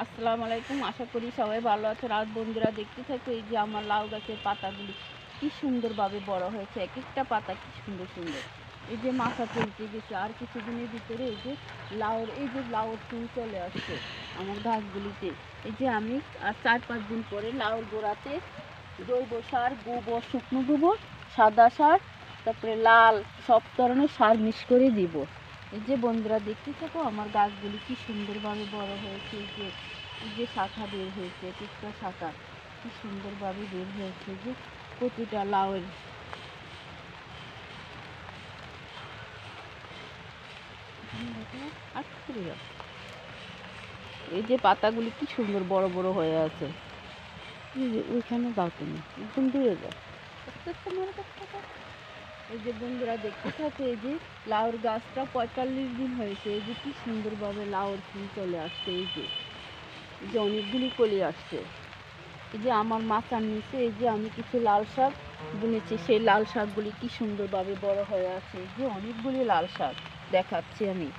আসসালামু আলাইকুম। আশা করি সবাই ভালো আছেন। আর বন্ধুরা দেখতে থাকো, এই যে আমার লাউ গাছের পাতাগুলি কি সুন্দরভাবে বড় হয়েছে। এক একটা পাতা কি সুন্দর সুন্দর। এই যে মাথা চলতে গেছে, আর কিছুদিনের ভিতরে এই যে লাউর ফুল চলে আসছে আমার গাছগুলিতে। এই যে আমি আর 4-5 দিন পরে লাউর গোড়াতে জৈব সার, গোবর, শুকনো গোবর, সাদা সার, তারপরে লাল সব ধরনের সার মিক্স করে দিব। এই যে বন্ধুরা দেখতে থাকো, আমার গাছগুলি কি সুন্দরভাবে বড় হয়েছে। এই যে শাখা বের হয়েছে, এক একটা শাখা কি সুন্দরভাবে বের হয়েছে। যে প্রতিটা লাউয়ের এই যে পাতাগুলি কি সুন্দর বড় বড় হয়ে আছে। এই যে ওইখানে দাও, তুমি একদম দূরে যাও। এই যে বন্ধুরা দেখতে থাকো, এই যে লাউর গাছটা 45 দিন হয়েছে। এই যে কি সুন্দরভাবে লাউর ফুল চলে আসছে। এই যে অনেকগুলি কলি আসছে। এই যে আমার মাথার নিচে এই যে আমি কিছু লাল শাক বুনেছি, সেই লাল শাকগুলি কি সুন্দরভাবে বড় হয়ে আছে। এই যে অনেকগুলি লাল শাক দেখাচ্ছি আমি।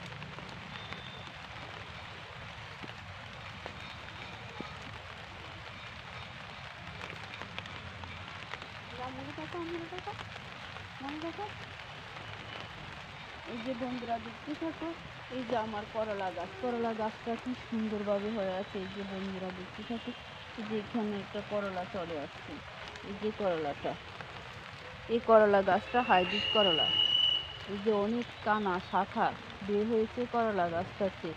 এই যে বন্ধুরা দেখতে থাকো, এই যে আমার করলা গাছটা কি সুন্দরভাবে হয়ে আছে। এই যে বন্ধুরা দেখতে থাকো, এই যে এখানে একটা করলা চলে আসছে। এই যে করলাটা, এই করলা গাছটা হাইব্রিড করলা। এই যে অনেক কানা শাখা বের হয়েছে করলা গাছটাতে।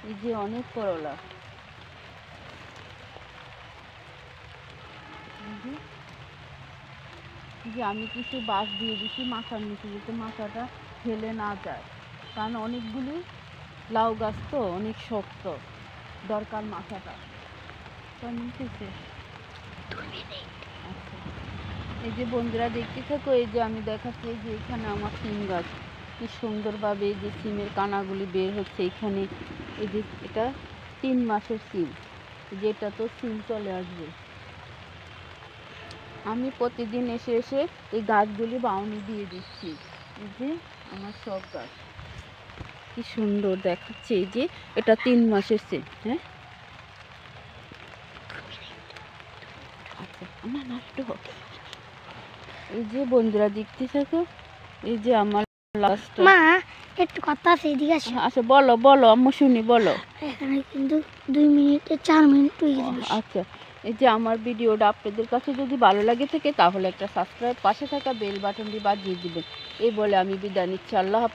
এই যে অনেক করলা। যে আমি কিছু বাঁশ দিয়ে দিচ্ছি মাথার নিচে, যাতে মাথাটা ফেলে না যায়, কারণ অনেকগুলি লাউ গাছ তো অনেক শক্ত, দরকার মাথাটা। আচ্ছা, এই যে বন্ধুরা দেখতে থাকো, এই যে আমি দেখাচ্ছি যে এখানে আমার সিম গাছ কি সুন্দরভাবে এই যে সিমের কানাগুলি বের হচ্ছে এখানে। এই যে এটা 3 মাসের সিম, যেটা তো সিম চলে আসবে। আমি প্রতিদিন এসে এসে এই গাছগুলি বাউনি দিয়ে দিচ্ছি। এই যে আমার সব গাছ কি সুন্দর দেখাচ্ছে। এই যে এটা 3 মাসের সিম। হ্যাঁ, আচ্ছা না না একটু এই যে বন্ধুরা দেখতে থাকো, এই যে আমার লাস্ট মা একটু কথা আছে, এদিকে আসো। আচ্ছা বলো বলো আম্মু, শুনি বলো। এখানে কিন্তু 2 মিনিটে 4 মিনিট হয়ে যাবে। আচ্ছা, এই যে আমার ভিডিওটা আপনাদের কাছে যদি ভালো লাগে থাকে, তাহলে একটা সাবস্ক্রাইব, পাশে থাকা বেল বাটনটি বাজিয়ে দিবেন। এই বলে আমি বিদায় নিচ্ছি। আল্লাহ হাফেজ।